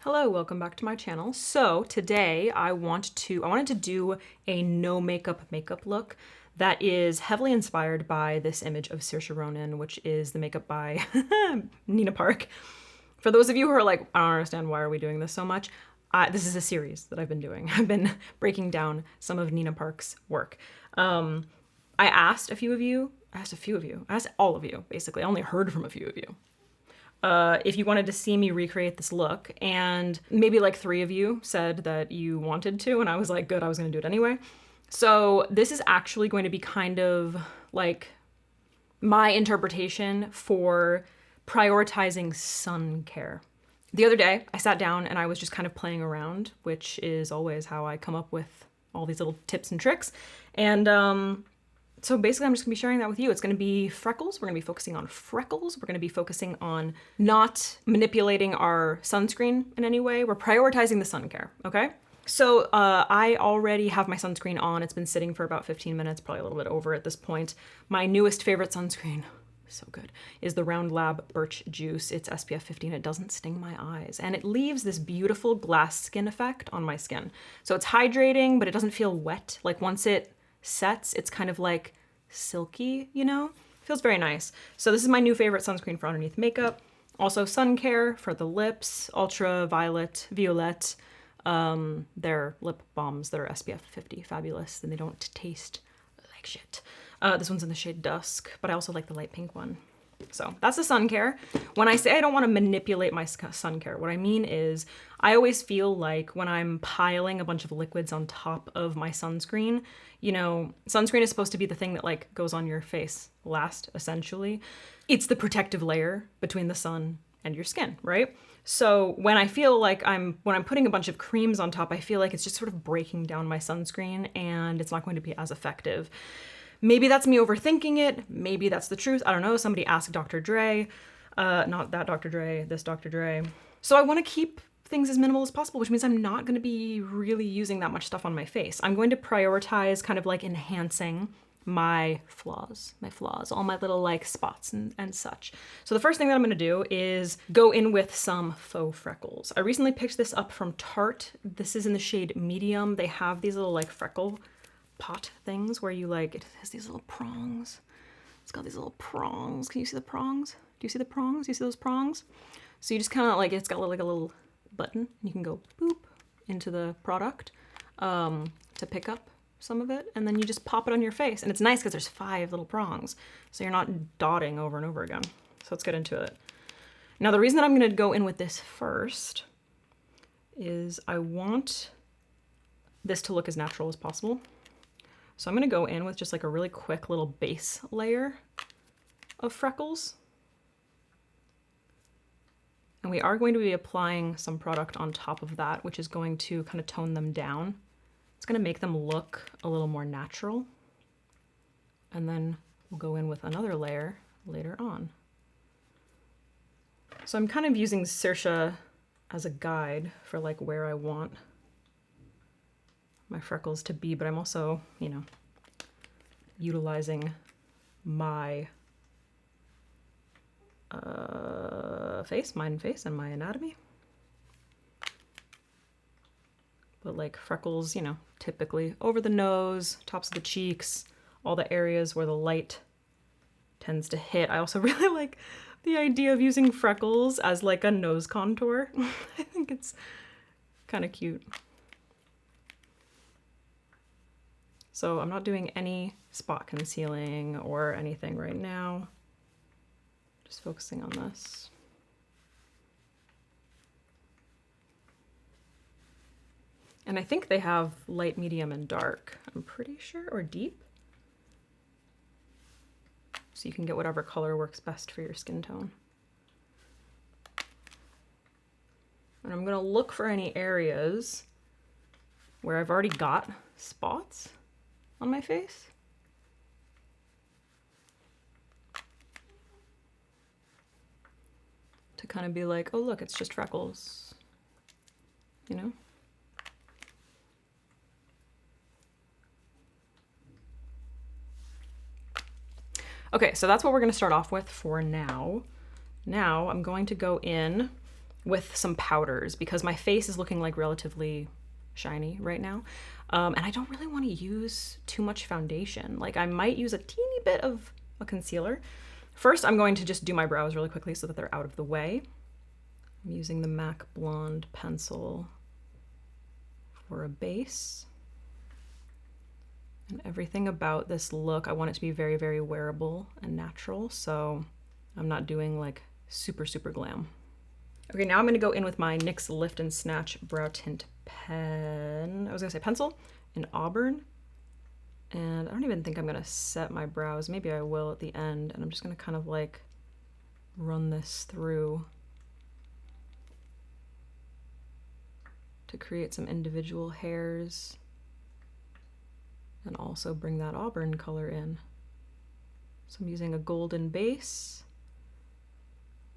Hello, welcome back to my channel. So today I wanted to do a no makeup look that is heavily inspired by this image of Saoirse Ronan, which is the makeup by Nina Park. For those of you who are like, I don't understand, why are we doing this so much? This is a series that I've been doing. I've been breaking down some of Nina Park's work. I asked all of you, basically. I only heard from a few of you. If you wanted to see me recreate this look, and maybe like 3 of you said that you wanted to, and I was like, good, I was gonna do it anyway. So this is actually going to be kind of like my interpretation for prioritizing sun care. The other day, I sat down and I was just kind of playing around, which is always how I come up with all these little tips and tricks. And so basically I'm just gonna be sharing that with you. It's gonna be freckles. We're gonna be focusing on freckles. We're gonna be focusing on not manipulating our sunscreen in any way. We're prioritizing the sun care, okay? So I already have my sunscreen on. It's been sitting for about 15 minutes, probably a little bit over at this point. My newest favorite sunscreen, so good, is the Round Lab Birch Juice. It's SPF 15. It doesn't sting my eyes. And it leaves this beautiful glass skin effect on my skin. So it's hydrating, but it doesn't feel wet. Like once it sets, it's kind of like silky, you know? Feels very nice. So this is my new favorite sunscreen for underneath makeup. Also sun care for the lips, ultraviolet, violet. They're lip balms that are SPF 50, fabulous, and they don't taste like shit. This one's in the shade Dusk, but I also like the light pink one. So that's the sun care. When I say I don't want to manipulate my sun care, what I mean is I always feel like when I'm piling a bunch of liquids on top of my sunscreen, you know, sunscreen is supposed to be the thing that like goes on your face last, essentially. It's the protective layer between the sun and your skin, right? So when I feel like when I'm putting a bunch of creams on top, I feel like it's just sort of breaking down my sunscreen and it's not going to be as effective. Maybe that's me overthinking it. Maybe that's the truth. I don't know. Somebody asked Dr. Dre. Not that Dr. Dre, this Dr. Dre. So I want to keep things as minimal as possible, which means I'm not going to be really using that much stuff on my face. I'm going to prioritize kind of like enhancing my flaws, all my little like spots and such. So the first thing that I'm going to do is go in with some faux freckles. I recently picked this up from Tarte. This is in the shade Medium. They have these little like freckle pot things where you like, it has these little prongs. It's got these little prongs. Can you see the prongs? Do you see the prongs? Do you see those prongs? So you just kind of like, it's got like a little button. You can go boop into the product to pick up some of it. And then you just pop it on your face. And it's nice because there's 5 little prongs. So you're not dotting over and over again. So let's get into it. Now the reason that I'm going to go in with this first is I want this to look as natural as possible. So I'm gonna go in with just like a really quick little base layer of freckles. And we are going to be applying some product on top of that, which is going to kind of tone them down. It's gonna make them look a little more natural. And then we'll go in with another layer later on. So I'm kind of using Saoirse as a guide for like where I want my freckles to be, but I'm also, you know, utilizing my mind face and my anatomy. But like freckles, you know, typically over the nose, tops of the cheeks, all the areas where the light tends to hit. I also really like the idea of using freckles as like a nose contour. I think it's kind of cute. So I'm not doing any spot concealing or anything right now. Just focusing on this. And I think they have light, medium, and dark, I'm pretty sure, or deep. So you can get whatever color works best for your skin tone. And I'm gonna look for any areas where I've already got spots on my face. To kind of be like, oh look, it's just freckles, you know? Okay, so that's what we're gonna start off with for now. Now I'm going to go in with some powders because my face is looking like relatively shiny right now. And I don't really want to use too much foundation. Like I might use a teeny bit of a concealer. First, I'm going to just do my brows really quickly so that they're out of the way. I'm using the MAC Blonde pencil for a base. And everything about this look, I want it to be very, very wearable and natural. So I'm not doing like super, super glam. Okay, now I'm gonna go in with my NYX Lift and Snatch Brow Tint pen. I was gonna say pencil in Auburn. And I don't even think I'm gonna set my brows. Maybe I will at the end. And I'm just gonna kind of like run this through to create some individual hairs and also bring that auburn color in. So I'm using a golden base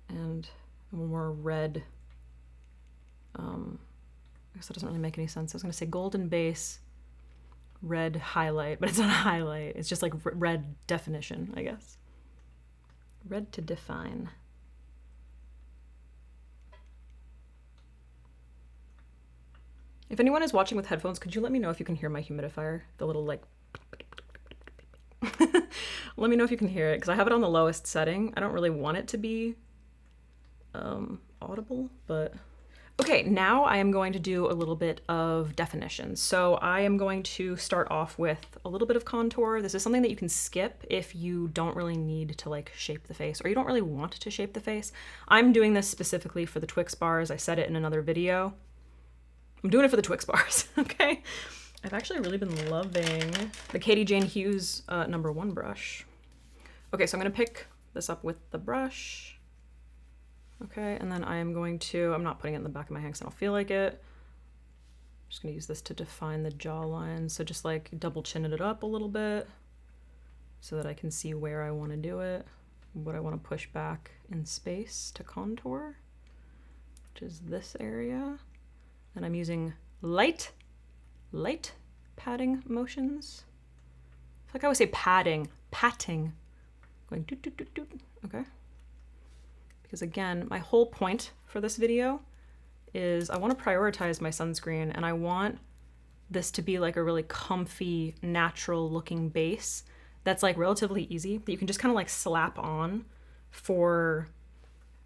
and a more red, I guess that doesn't really make any sense. I was gonna say golden base, red highlight, but it's not a highlight. It's just like red definition, I guess. Red to define. If anyone is watching with headphones, could you let me know if you can hear my humidifier? The little like, let me know if you can hear it because I have it on the lowest setting. I don't really want it to be audible, but okay, now I am going to do a little bit of definition. So I am going to start off with a little bit of contour. This is something that you can skip if you don't really need to like shape the face or you don't really want to shape the face. I'm doing this specifically for the Twix bars. I said it in another video. I'm doing it for the Twix bars, okay? I've actually really been loving the Katie Jane Hughes #1 brush. Okay, so I'm gonna pick this up with the brush. Okay, and then I am going to, I'm not putting it in the back of my hand because I don't feel like it. I'm just gonna use this to define the jawline. So just like double chinning it up a little bit so that I can see where I wanna do it, what I wanna push back in space to contour, which is this area. And I'm using light padding motions. I feel like I always say patting, going doot, doot, doot, doot, okay? Because again, my whole point for this video is I want to prioritize my sunscreen and I want this to be like a really comfy, natural looking base that's like relatively easy, that you can just kind of like slap on for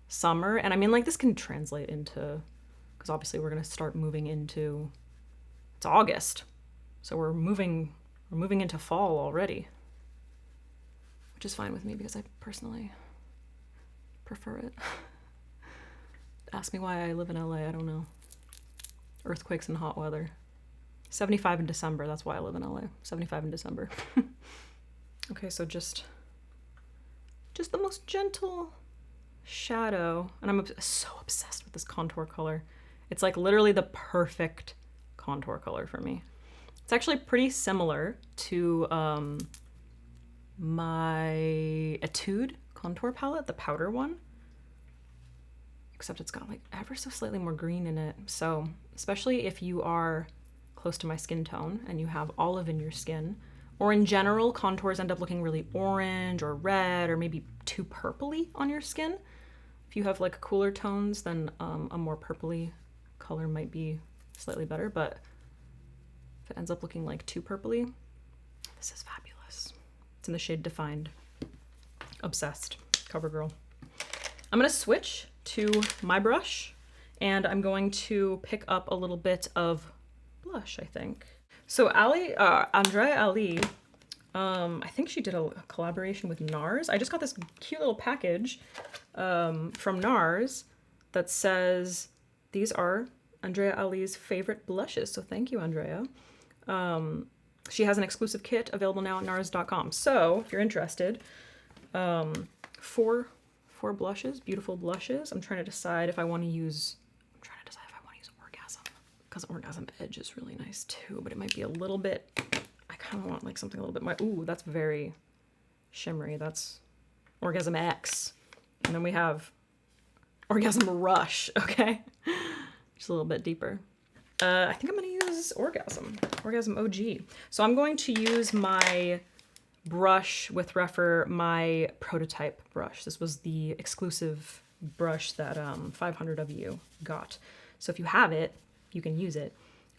summer. And I mean, like this can translate into, because obviously we're going to start moving into, it's August. So we're moving into fall already, which is fine with me because I personally prefer it. Ask me why I live in LA, I don't know. Earthquakes and hot weather. 75 in December, that's why I live in LA. 75 in December. Okay, so just the most gentle shadow. And I'm so obsessed with this contour color. It's like literally the perfect contour color for me. It's actually pretty similar to my Etude contour palette, the powder one, except it's got like ever so slightly more green in it. So especially if you are close to my skin tone and you have olive in your skin, or in general, contours end up looking really orange or red or maybe too purpley on your skin. If you have like cooler tones, then a more purpley color might be slightly better, but if it ends up looking like too purpley, this is fabulous. It's in the shade Defined. Obsessed. CoverGirl. I'm gonna switch to my brush and I'm going to pick up a little bit of blush, I think. So Andrea Ali, I think she did a collaboration with NARS. I just got this cute little package from NARS that says these are Andrea Ali's favorite blushes. So thank you, Andrea. She has an exclusive kit available now at nars.com. So if you're interested, four blushes, beautiful blushes. I'm trying to decide if I want to use, Orgasm, because Orgasm Edge is really nice too, but it might be a little bit, I kind of want like something a little bit more, ooh, that's very shimmery. That's Orgasm X. And then we have Orgasm Rush, okay? Just a little bit deeper. I think I'm gonna use Orgasm OG. So I'm going to use my brush with my prototype brush. This was the exclusive brush that 500 of you got. So if you have it, you can use it.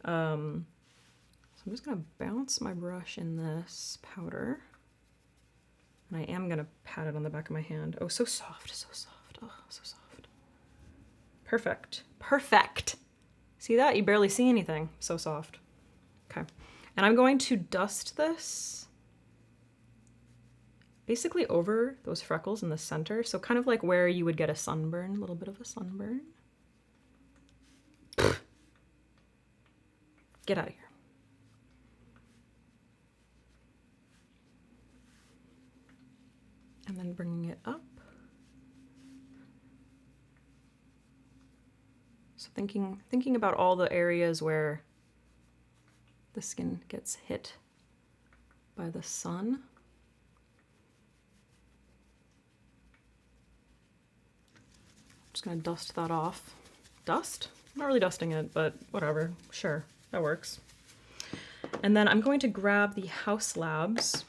So I'm just gonna bounce my brush in this powder. And I am gonna pat it on the back of my hand. Oh, so soft, so soft. Oh, so soft. Perfect, perfect. See that? You barely see anything. So soft. Okay. And I'm going to dust this basically over those freckles in the center. So kind of like where you would get a sunburn, a little bit of a sunburn. Get out of here. And then bringing it up. So thinking about all the areas where the skin gets hit by the sun. Just gonna dust that off. Dust? I'm not really dusting it, but whatever. Sure, that works. And then I'm going to grab the House Labs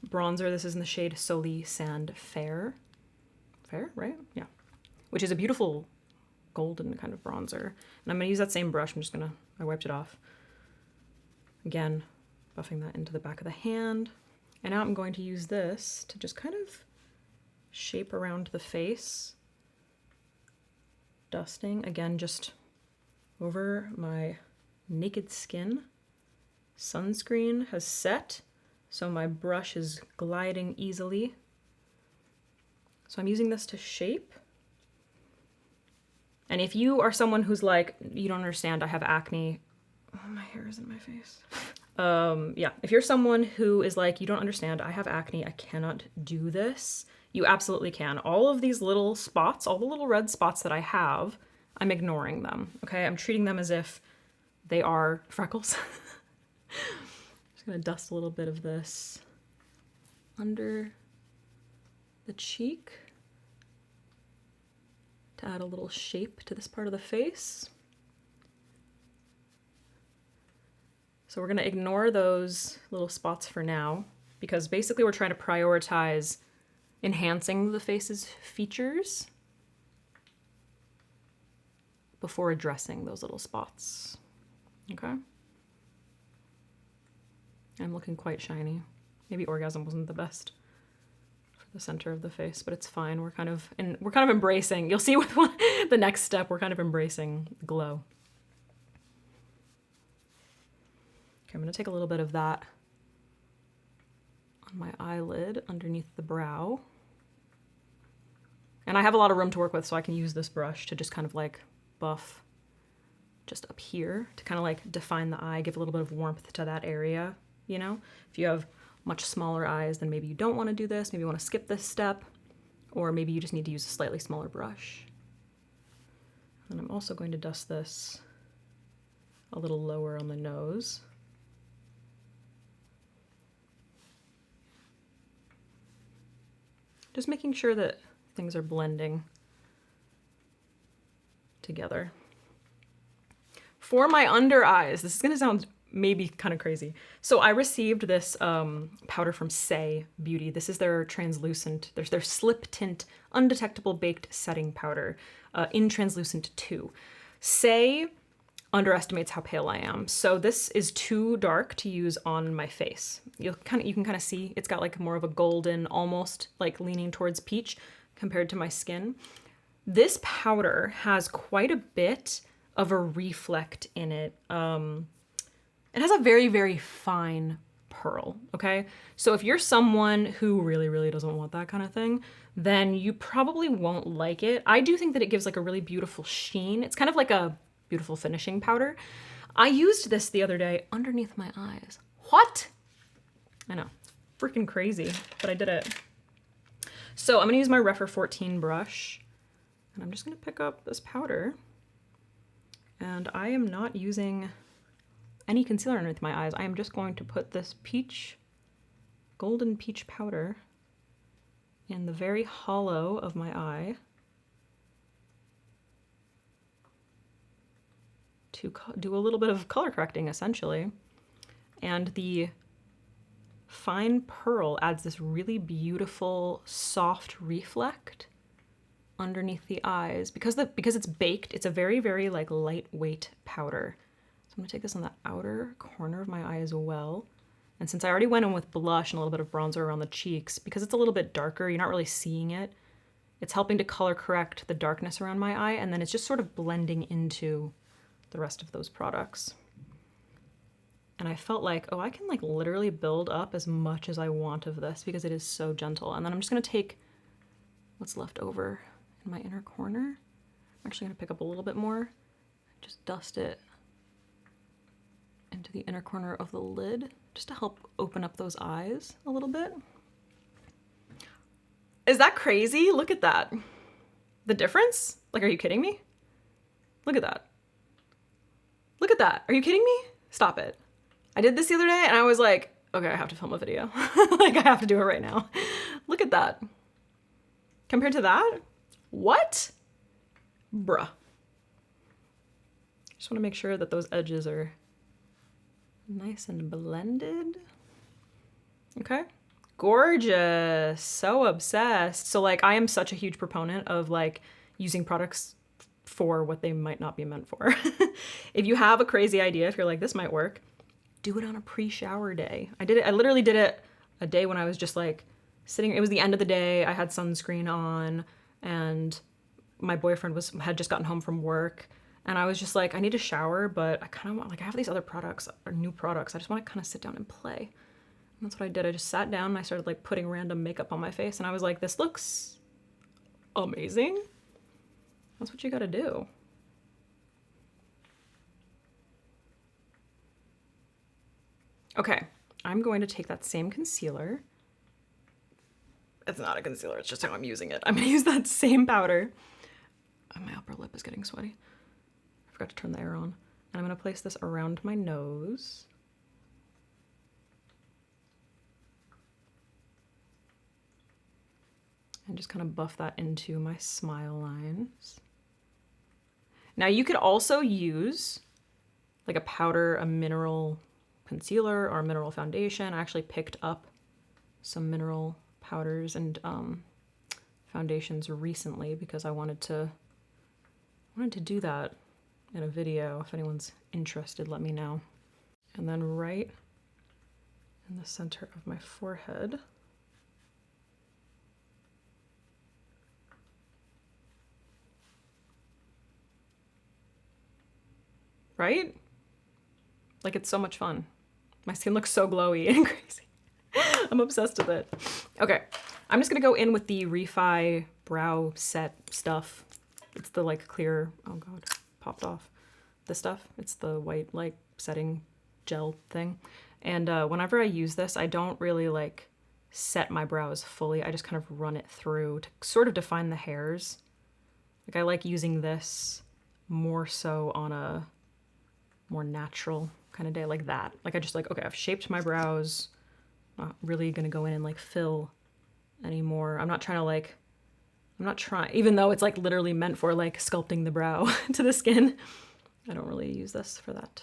bronzer. This is in the shade Soli Sand Fair. Fair, right? Yeah. Which is a beautiful golden kind of bronzer. And I'm gonna use that same brush. I wiped it off. Again, buffing that into the back of the hand. And now I'm going to use this to just kind of shape around the face. Dusting, again, just over my naked skin. Sunscreen has set, so my brush is gliding easily. So I'm using this to shape. And if you are someone who's like, you don't understand, I have acne. Oh, my hair is in my face. Yeah, if you're someone who is like, you don't understand, I have acne, I cannot do this, you absolutely can. All of these little spots, all the little red spots that I have, I'm ignoring them, okay? I'm treating them as if they are freckles. Just gonna dust a little bit of this under the cheek to add a little shape to this part of the face. So we're gonna ignore those little spots for now, because basically we're trying to prioritize enhancing the face's features before addressing those little spots, okay? I'm looking quite shiny. Maybe orgasm wasn't the best for the center of the face, but it's fine. We're kind of embracing, you'll see with the next step, we're kind of embracing the glow. Okay, I'm gonna take a little bit of that on my eyelid underneath the brow. And I have a lot of room to work with, so I can use this brush to just kind of like buff just up here to kind of like define the eye, give a little bit of warmth to that area, you know? If you have much smaller eyes, then maybe you don't want to do this, maybe you want to skip this step, or maybe you just need to use a slightly smaller brush. And I'm also going to dust this a little lower on the nose. Just making sure that things are blending together. For my under eyes, this is gonna sound maybe kind of crazy. So I received this powder from Say Beauty. This is their translucent, their slip tint undetectable baked setting powder in translucent 2. Say underestimates how pale I am. So this is too dark to use on my face. You can kind of see it's got like more of a golden, almost like leaning towards peach compared to my skin. This powder has quite a bit of a reflect in it. It has a very, very fine pearl, okay? So if you're someone who really, really doesn't want that kind of thing, then you probably won't like it. I do think that it gives like a really beautiful sheen. It's kind of like a beautiful finishing powder. I used this the other day underneath my eyes. What? I know, it's freaking crazy, but I did it. So I'm gonna use my Refer 14 brush, and I'm just gonna pick up this powder, and I am not using any concealer underneath my eyes. I am just going to put this golden peach powder in the very hollow of my eye to do a little bit of color correcting, essentially. And the fine pearl adds this really beautiful, soft reflect underneath the eyes. Because it's baked, it's a very, very like lightweight powder. So I'm gonna take this on the outer corner of my eye as well. And since I already went in with blush and a little bit of bronzer around the cheeks, because it's a little bit darker, you're not really seeing it. It's helping to color correct the darkness around my eye, and then it's just sort of blending into the rest of those products. And I felt like, oh, I can like literally build up as much as I want of this because it is so gentle. And then I'm just gonna take what's left over in my inner corner. I'm actually gonna pick up a little bit more, just dust it into the inner corner of the lid, just to help open up those eyes a little bit. Is that crazy? Look at that. The difference? Like, are you kidding me? Look at that. Look at that. Are you kidding me? Stop it. I did this the other day and I was like, okay, I have to film a video. Like, I have to do it right now. Look at that. Compared to that? What? Bruh. Just want to make sure that those edges are nice and blended. Okay. Gorgeous. So obsessed. So like, I am such a huge proponent of like using products for what they might not be meant for. If you have a crazy idea, if you're like, this might work, do it on a pre-shower day. I literally did it a day when I was just like sitting, it was the end of the day, I had sunscreen on, and my boyfriend had just gotten home from work, and I was just like, I need a shower, but I kind of want, like, I have these other products, or new products, I just want to kind of sit down and play. And that's what I did. I just sat down and I started like putting random makeup on my face, and I was like, this looks amazing. That's what you gotta do. Okay, I'm going to take that same concealer. It's not a concealer, it's just how I'm using it. I'm gonna use that same powder. Oh, my upper lip is getting sweaty. I forgot to turn the air on. And I'm gonna place this around my nose. And just kind of buff that into my smile lines. Now you could also use like a powder, a mineral concealer or a mineral foundation. I actually picked up some mineral powders and foundations recently because I wanted to do that in a video. If anyone's interested, let me know. And then right in the center of my forehead, right? Like, it's so much fun. My skin looks so glowy and crazy. I'm obsessed with it. Okay, I'm just gonna go in with the Refi brow set stuff. It's the like clear, oh God, popped off. This stuff, it's the white like setting gel thing. And whenever I use this, I don't really like set my brows fully. I just kind of run it through to sort of define the hairs. Like, I like using this more so on a more natural kind of day like that. Like, I just like, okay, I've shaped my brows. Not really gonna go in and like fill anymore. I'm not trying, even though it's like literally meant for like sculpting the brow to the skin, I don't really use this for that.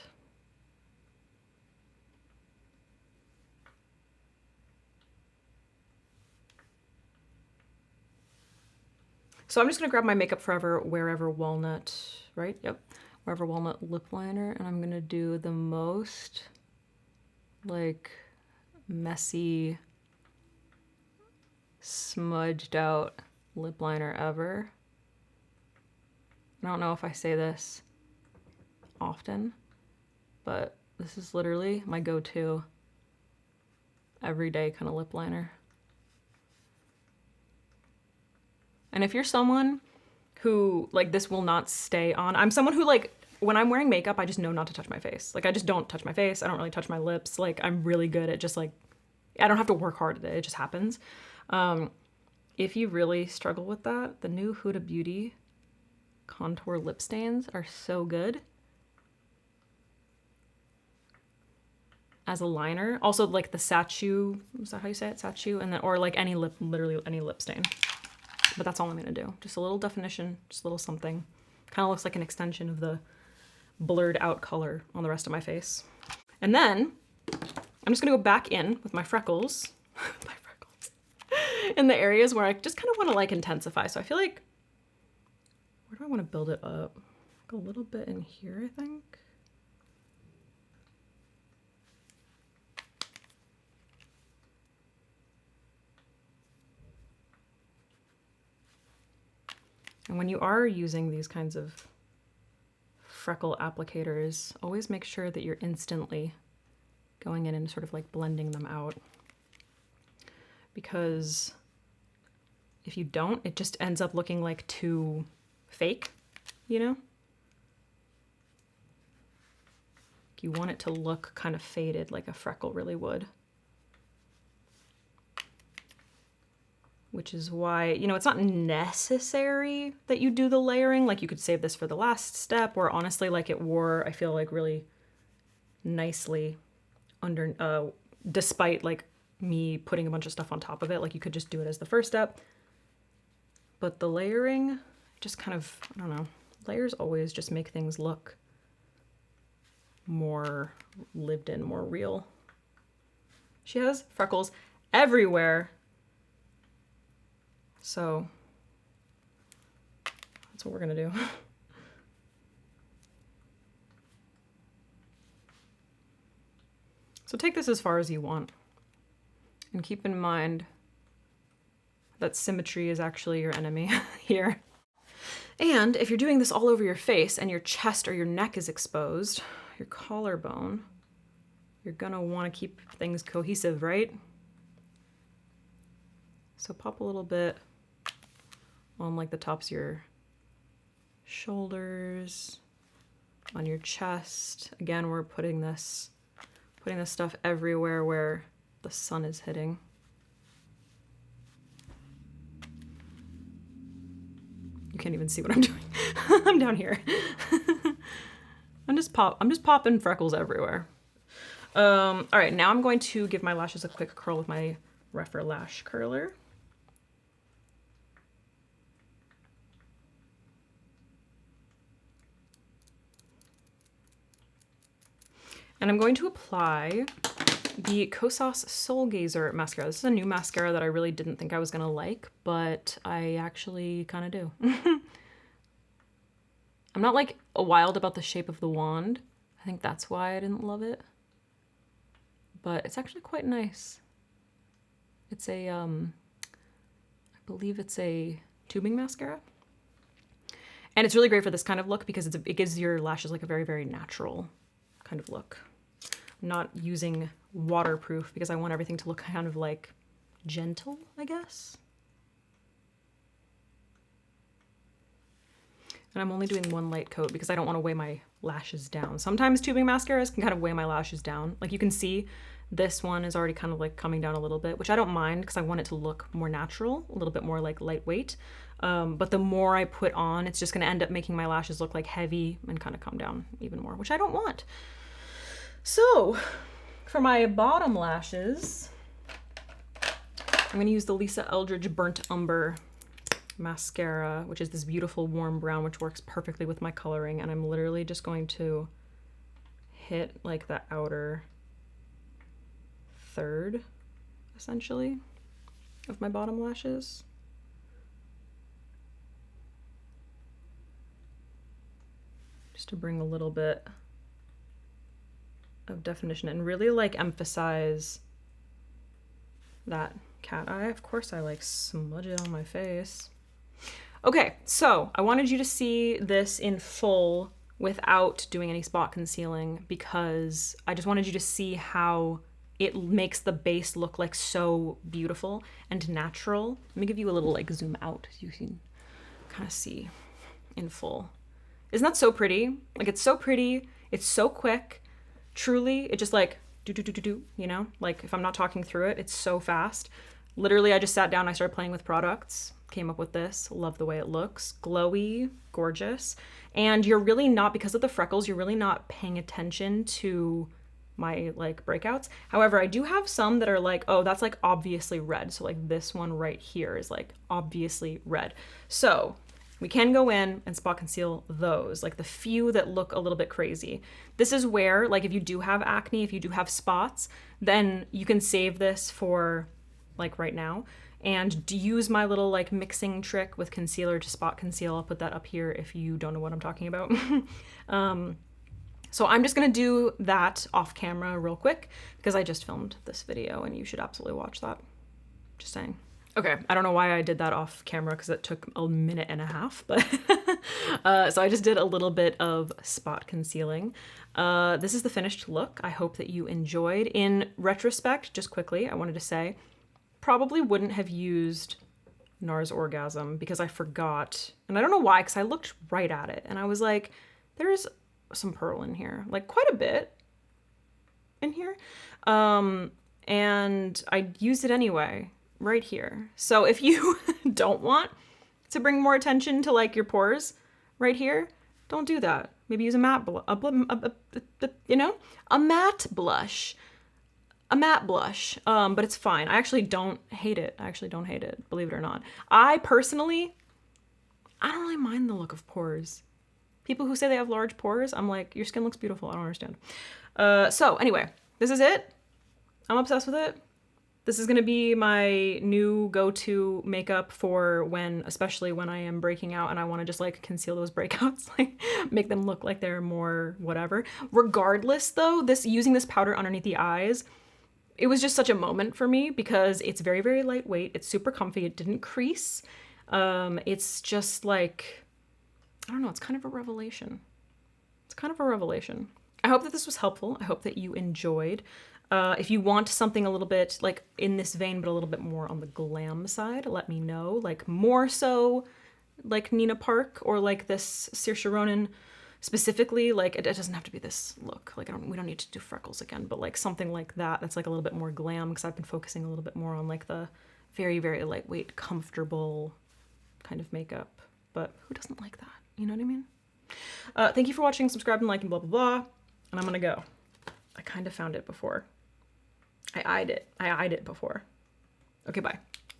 So I'm just gonna grab my Makeup Forever Wearever Walnut, right? Yep. Wearever Walnut lip liner, and I'm gonna do the most like messy, smudged out lip liner ever. I don't know if I say this often, but this is literally my go-to everyday kind of lip liner. And if you're someone who, like, this will not stay on, I'm someone who, like, when I'm wearing makeup, I just know not to touch my face. Like, I just don't touch my face. I don't really touch my lips. Like, I'm really good at just, like, I don't have to work hard at it. It just happens. If you really struggle with that, the new Huda Beauty contour lip stains are so good as a liner. Also, like, the Sachu, is that how you say it? Sachu? And then, or like any lip, literally any lip stain. But that's all I'm gonna do. Just a little definition, just a little something. Kind of looks like an extension of the blurred out color on the rest of my face. And then I'm just gonna go back in with my freckles, in the areas where I just kind of want to like intensify. So I feel like where do I want to build it up? Like a little bit in here, I think. And when you are using these kinds of freckle applicators, always make sure that you're instantly going in and sort of like blending them out. Because if you don't, it just ends up looking like too fake, you know? You want it to look kind of faded like a freckle really would. Which is why, you know, it's not necessary that you do the layering. Like you could save this for the last step, or honestly, like it wore, I feel like really nicely under, despite like me putting a bunch of stuff on top of it. Like you could just do it as the first step. But the layering just kind of, I don't know, layers always just make things look more lived in, more real. She has freckles everywhere. So that's what we're gonna do. So take this as far as you want. And keep in mind that symmetry is actually your enemy here. And if you're doing this all over your face and your chest or your neck is exposed, your collarbone, you're gonna wanna keep things cohesive, right? So pop a little bit on like the tops of your shoulders, on your chest. Again, we're putting this stuff everywhere where the sun is hitting. You can't even see what I'm doing. I'm down here. I'm just popping freckles everywhere. All right, now I'm going to give my lashes a quick curl with my Refer lash curler. And I'm going to apply the Kosas Soul Gazer mascara. This is a new mascara that I really didn't think I was gonna like, but I actually kind of do. I'm not like wild about the shape of the wand. I think that's why I didn't love it. But it's actually quite nice. It's a, I believe it's a tubing mascara. And it's really great for this kind of look because it gives your lashes like a very, very natural kind of look. I'm not using waterproof because I want everything to look kind of like gentle, I guess. And I'm only doing one light coat because I don't want to weigh my lashes down. Sometimes tubing mascaras can kind of weigh my lashes down. Like you can see this one is already kind of like coming down a little bit, which I don't mind because I want it to look more natural, a little bit more like lightweight. But the more I put on, it's just going to end up making my lashes look like heavy and kind of come down even more, which I don't want. So for my bottom lashes, I'm going to use the Lisa Eldridge Burnt Umber mascara, which is this beautiful warm brown, which works perfectly with my coloring. And I'm literally just going to hit like the outer third, essentially, of my bottom lashes. Just to bring a little bit of definition and really like emphasize that cat eye. Of course I like smudge it on my face. Okay, so I wanted you to see this in full without doing any spot concealing because I just wanted you to see how it makes the base look like so beautiful and natural. Let me give you a little like zoom out so you can kind of see in full. Isn't that so pretty? Like it's so pretty, it's so quick. Truly, it just like do, you know? Like if I'm not talking through it, it's so fast. Literally, I just sat down, I started playing with products, came up with this, love the way it looks, glowy, gorgeous. And you're really not, because of the freckles, you're really not paying attention to my like breakouts. However, I do have some that are like, oh, that's like obviously red. So like this one right here is like obviously red. So we can go in and spot conceal those, like the few that look a little bit crazy. This is where, like if you do have acne, if you do have spots, then you can save this for like right now, and use my little like mixing trick with concealer to spot conceal. I'll put that up here if you don't know what I'm talking about. So I'm just gonna do that off camera real quick because I just filmed this video and you should absolutely watch that. Just saying. Okay, I don't know why I did that off camera because it took a minute and a half, but so I just did a little bit of spot concealing. This is the finished look. I hope that you enjoyed. In retrospect, just quickly, I wanted to say, probably wouldn't have used NARS Orgasm because I forgot, and I don't know why, because I looked right at it and I was like, there's some pearl in here, like quite a bit in here, and I used it anyway right here. So if you don't want to bring more attention to like your pores right here, don't do that. Maybe use a matte you know, a matte blush. A matte blush, but it's fine. I actually don't hate it. I actually don't hate it, believe it or not. I personally, I don't really mind the look of pores. People who say they have large pores, I'm like, your skin looks beautiful. I don't understand. So anyway, this is it. I'm obsessed with it. This is gonna be my new go-to makeup for when, especially when I am breaking out and I wanna just like conceal those breakouts, like make them look like they're more whatever. Regardless though, using this powder underneath the eyes, it was just such a moment for me because it's very, very lightweight. It's super comfy. It didn't crease. It's just like, I don't know, it's kind of a revelation. It's kind of a revelation. I hope that this was helpful. I hope that you enjoyed. If you want something a little bit like in this vein, but a little bit more on the glam side, let me know. Like more so like Nina Park or like this Saoirse Ronan specifically. Like it doesn't have to be this look. Like we don't need to do freckles again, but like something like that that's like a little bit more glam because I've been focusing a little bit more on like the very, very lightweight, comfortable kind of makeup. But who doesn't like that? You know what I mean? Thank you for watching, subscribe and like and blah, blah, blah. And I'm gonna go. I kind of found it before. I eyed it before. Okay, bye.